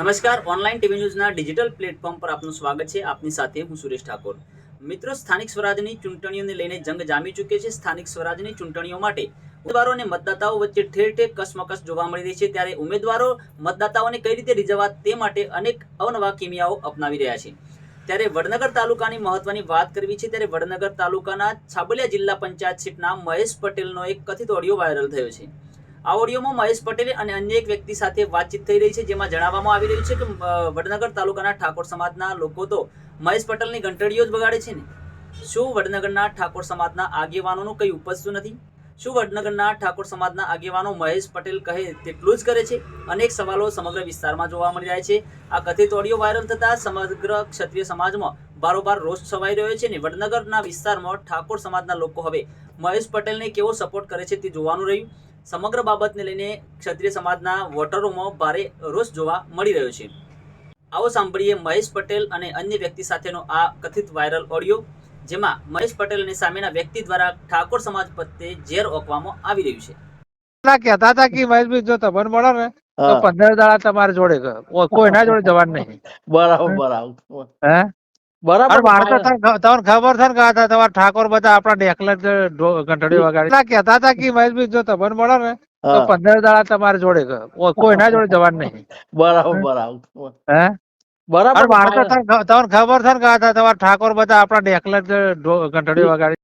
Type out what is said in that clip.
નમસ્કાર, online TV ન્યૂઝના digital platform પર આપનું સ્વાગત છે. આપની સાથે હું સુરેશ ઠાકોર. મિત્રો, સ્થાનિક સ્વરાજની ચૂંટણીઓને લઈને જંગ જામી ચૂકી છે. સ્થાનિક સ્વરાજની ચૂંટણીઓ માટે ઉમેદવારો અને મતદાતાઓ વચ્ચે ઠેર ઠેર કસમકસ જોવા મળી રહી છે. ત્યારે ઉમેદવારો મતદાતાઓને કઈ રીતે રીઝવવા તે માટે અનેક અવનવા કિમિયાઓ અપનાવી રહ્યા છે. ત્યારે વડનગર તાલુકાની મહત્વની વાત કરવી છે. ત્યારે વડનગર તાલુકાના છાબલિયા જિલ્લા પંચાયત સીટના મહેશ પટેલનો એક કથિત ઓડિયો વાયરલ થયો છે. આ ઓડિયોમાં મહેશ પટેલે અને અન્ય એક વ્યક્તિ સાથે વાતચીત થઈ રહી છે, જેમાં જણાવવામાં આવી રહ્યું છે કે વડનગર તાલુકાના ઠાકોર સમાજના લોકો તો મહેશ પટેલની ઘંટડીઓ જ બગાડે છે ને. શું વડનગરના ઠાકોર સમાજના આગેવાનોનું કંઈ ઉપજતું નથી? શું વડનગરના ઠાકોર સમાજના આગેવાનો મહેશ પટેલ કહે તેટલું જ કરે છે? અનેક સવાલો સમગ્ર વિસ્તારમાં જોવા મળી રહ્યા છે. આ કથિત ઓડિયો વાયરલ થતાં સમગ્ર ક્ષત્રિય સમાજમાં બારોબાર રોષ છવાઈ રહ્યો છે અને વડનગરના વિસ્તારમાં ઠાકોર સમાજના લોકો હવે મહેશ પટેલને કેવો સપોર્ટ કરે છે તે જોવાનું રહ્યું. સમગ્ર બાબતને લઈને ક્ષત્રિય સમાજના વોટરોમાં ભારે રોષ જોવા મળી રહ્યો છે. આવો સાંભળીએ મહેશ પટેલ અને અન્ય વ્યક્તિ સાથેનો આ કથિત વાયરલ ઓડિયો, જેમાં મહેશ પટેલ અને સામેના વ્યક્તિ દ્વારા ઠાકોર સમાજ પ્રત્યે ઝેર ઓકવામાં આવી રહ્યું છે. કહેતા હતા કે મહેશભાઈ જો તમને મળે ને તો 15 દાડા તમારે જોડે કોઈના જોડે જવાનું નહીં. બરાબર બરાબર હે બરાબર અરે મારે તો તમને ખબર છે ને કે તમારા ઠાકોર બધા આપણા ઢેકલા ઘંટડી વગાડી કહેતા હતા કે મહેશભાઈ જો તમને મળે ને તો 15 દાડા તમારે જોડે કોઈના જોડે જવાનું નહીં. બરાબર બરાબર હે બરાબર અરે મારે તો તમને ખબર છે ને કે તમારા ઠાકોર બધા આપણા ઢેકલા ઘંટડી વગાડી